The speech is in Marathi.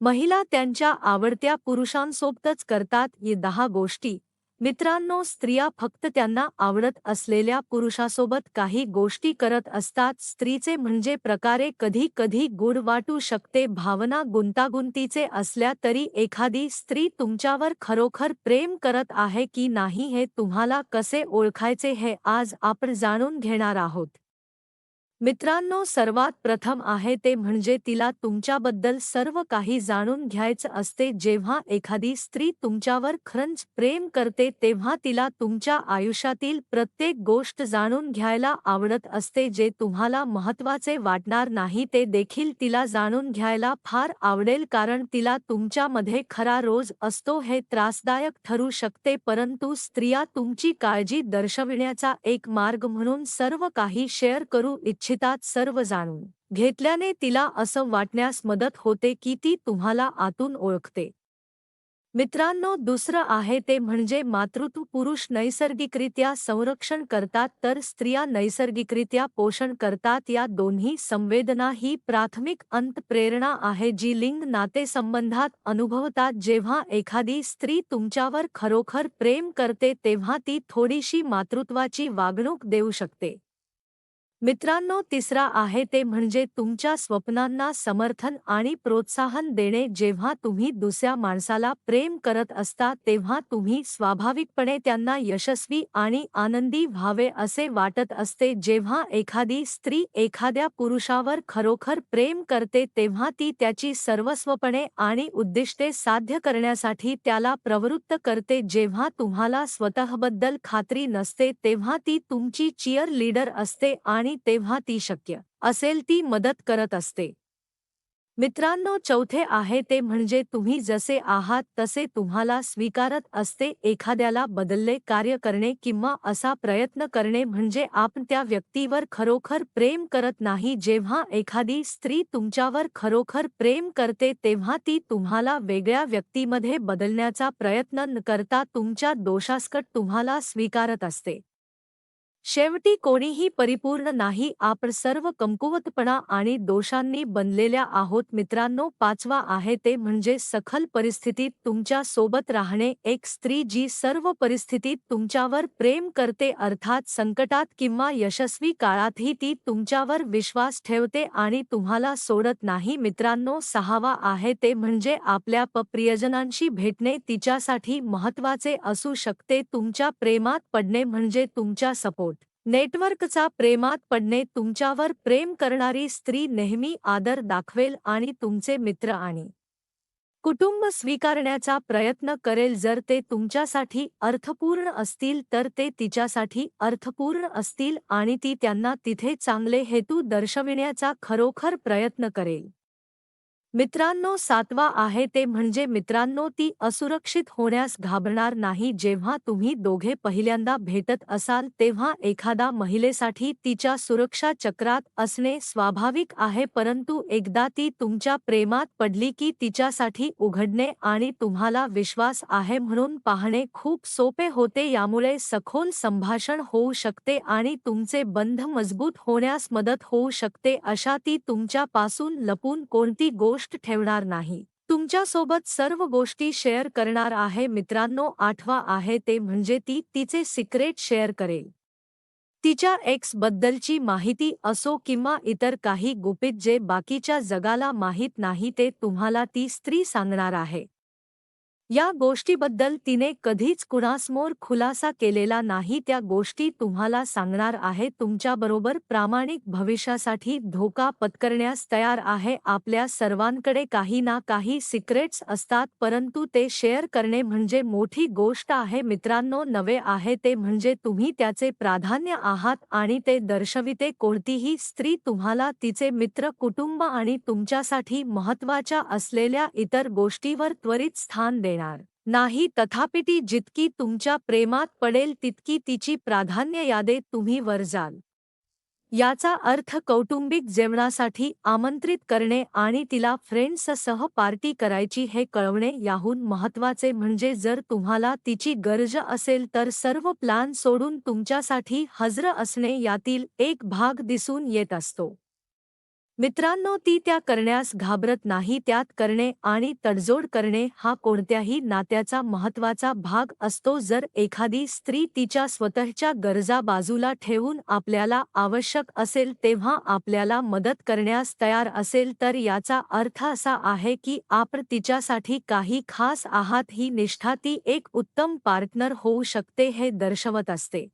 महिला त्यांच्या आवडत्या पुरुषांसोबतच करतात ये 10 गोष्टी. मित्रांनो, स्त्रिया फक्त त्यांना आवडत असलेल्या पुरुषासोबत काही गोष्टी करत असतात. स्त्रीचे म्हणजे प्रकारे कधी कधी गूढ वाटू शकते. भावना गुंतागुंतीचे असल्या तरी एखादी स्त्री तुमच्यावर खरोखर प्रेम करत आहे की नाही हे तुम्हाला कसे ओळखायचे हे आज आपण जाणून घेणार आहोत. मित्रांनो, सर्वात प्रथम आहे ते म्हणजे तिला तुमच्याबद्दल सर्व काही जाणून घ्यायचं असते. जेव्हा एखादी स्त्री तुमच्यावर खरंच प्रेम करते तेव्हा तिला तुमच्या आयुष्यातील प्रत्येक गोष्ट जाणून घ्यायला आवडत असते. जे तुम्हाला महत्त्वाचे वाटणार नाही ते देखील तिला जाणून घ्यायला फार आवडेल, कारण तिला तुमच्यामध्ये खरा रोज असतो. हे त्रासदायक ठरू शकते, परंतु स्त्रिया तुमची काळजी दर्शविण्याचा एक मार्ग म्हणून सर्व काही शेअर करू इच्छितात. सर्व जाणून घेतल्याने तिला असं वाटण्यास मदत होते की ती तुम्हाला आतून ओळखते. मित्रांनो, दुसरं आहे ते म्हणजे मातृत्व. पुरुष नैसर्गिकरित्या संरक्षण करतात तर स्त्रिया नैसर्गिकरित्या पोषण करतात. या दोन्ही संवेदना ही प्राथमिक अंतःप्रेरणा आहे जी लिंग नातेसंबंधात अनुभवतात. जेव्हा एखादी स्त्री तुमच्यावर खरोखर प्रेम करते तेव्हा ती थोडीशी मातृत्वाची वागणूक देऊ शकते. मित्रांनो, तिसरा आहे ते म्हणजे तुमच्या स्वप्नांना समर्थन आणि प्रोत्साहन देणे. जेव्हा तुम्ही दुसऱ्या माणसाला प्रेम करत असता तेव्हा तुम्ही स्वाभाविकपणे त्यांना यशस्वी आणि आनंदी व्हावे असे वाटत असते. जेव्हा एखादी स्त्री एखाद्या पुरुषावर खरोखर प्रेम करते तेव्हा ती त्याची सर्वस्वपणे आणि उद्दिष्टे साध्य करण्यासाठी त्याला प्रवृत्त करते. जेव्हा तुम्हाला स्वतःबद्दल खात्री नसते तेव्हा ती तुमची चीअर लीडर असते आणि तेव्हा ती शक्य असेल ती मदत करत असते. मित्रांनो, चौथे आहे ते म्हणजे तुम्ही जसे आहात तसे तुम्हाला स्वीकारत असते. एखाद्याला बदलले कार्य करणे किंवा असा प्रयत्न करणे म्हणजे आपण त्या व्यक्तीवर खरोखर प्रेम करत नाही. जेव्हा एखादी स्त्री तुमच्यावर खरोखर प्रेम करते तेव्हा ती तुम्हाला वेगळ्या व्यक्तीमध्ये बदलण्याचा प्रयत्न न करता तुमच्या दोषासकट तुम्हाला स्वीकारत असते. शेवटी कोणीही परिपूर्ण नाही, आपण सर्व कमकुवतपणा आणि दोषांनी बनलेल्या आहोत. मित्रांनो, पाचवा आहे ते म्हणजे सखल परिस्थितीत तुमच्या सोबत राहणे. एक स्त्री जी सर्व परिस्थितीत तुमच्यावर प्रेम करते, अर्थात संकटात किंवा यशस्वी काळातही ती तुमच्यावर विश्वास ठेवते आणि तुम्हाला सोडत नाही. मित्रांनो, सहावा आहे ते म्हणजे आपल्या प्रियजनांशी भेटणे तिच्यासाठी महत्त्वाचे असू शकते. तुमच्या प्रेमात पडणे म्हणजे तुमच्या सपोर्ट नेटवर्कचा प्रेमात पडणे. तुमच्यावर प्रेम करणारी स्त्री नेहमी आदर दाखवेल आणि तुमचे मित्र आणि कुटुंब स्वीकारण्याचा प्रयत्न करेल. जर ते तुमच्यासाठी अर्थपूर्ण असतील तर ते तिच्यासाठी अर्थपूर्ण असतील आणि ती त्यांना तिथे चांगले हेतू दर्शविण्याचा खरोखर प्रयत्न करेल. मित्रांनो, सातवा आहे ते म्हणजे मित्रांनो, ती असुरक्षित होण्यास घाबरणार नाही. जेव्हा तुम्ही दोघे पहिल्यांदा भेटत असाल तेव्हा एखादा महिलेसाठी तिच्या सुरक्षा चक्रात असणे स्वाभाविक आहे, परंतु एकदा ती तुमच्या प्रेमात पडली की तिच्यासाठी उघडणे आणि तुम्हाला विश्वास आहे म्हणून पाहणे खूप सोपे होते. यामुळे सखोल संभाषण होऊ शकते आणि तुमचे बंध मजबूत होण्यास मदत होऊ शकते. अशा ती तुमच्यापासून लपून कोणती गोष्ट ठेवणार नाही, तुमच्यासोबत सर्व गोष्टी शेअर करणार आहे. मित्रांनो, आठवा आहे ते म्हणजे ती तिचे सिक्रेट शेअर करेल. तिच्या एक्स बद्दलची माहिती असो किंवा इतर काही गुपित जे बाकीच्या जगाला माहीत नाही ते तुम्हाला ती स्त्री सांगणार आहे. या गोष्टीबद्दल तिने कधीच कुणासमोर खुलासा केलेला नाही, त्या गोष्टी तुम्हाला सांगणार आहे. तुमच्याबरोबर प्रामाणिक भविष्यासाठी धोका पत्करण्यास तयार आहे. आपल्या सर्वांकडे काही ना काही सिक्रेट्स असतात, परंतु ते शेअर करणे म्हणजे मोठी गोष्ट आहे. मित्रांनो, नवे आहे ते म्हणजे तुम्ही त्याचे प्राधान्य आहात आणि ते दर्शविते. कोणतीही स्त्री तुम्हाला तिचे मित्र, कुटुंब आणि तुमच्यासाठी महत्त्वाच्या असलेल्या इतर गोष्टीवर त्वरित स्थान देणार नाही. तथापि ती जितकी तुमच्या प्रेमात पडेल तितकी तिची प्राधान्य यादीत तुम्ही वर जाल. याचा अर्थ कौटुंबिक जेवणासाठी आमंत्रित करणे आणि तिला फ्रेंड्ससह पार्टी करायची हे कळवणे याहून महत्त्वाचे म्हणजे जर तुम्हाला तिची गरज असेल तर सर्व प्लान सोडून तुमच्यासाठी हजर असणे यातील एक भाग दिसून येत असतो. मित्रांनो, ती त्या करण्यास घाबरत नाही. त्यात करणे आणि तडजोड करणे हा कोणत्याही नात्याचा महत्त्वाचा भाग असतो. जर एखादी स्त्री तिच्या स्वतःच्या गरजा बाजूला ठेवून आपल्याला आवश्यक असेल तेव्हा आपल्याला मदत करण्यास तयार असेल, तर याचा अर्थ असा आहे की आपण तिच्यासाठी काही खास आहात. ही निष्ठा ती एक उत्तम पार्टनर होऊ शकते हे दर्शवत असते.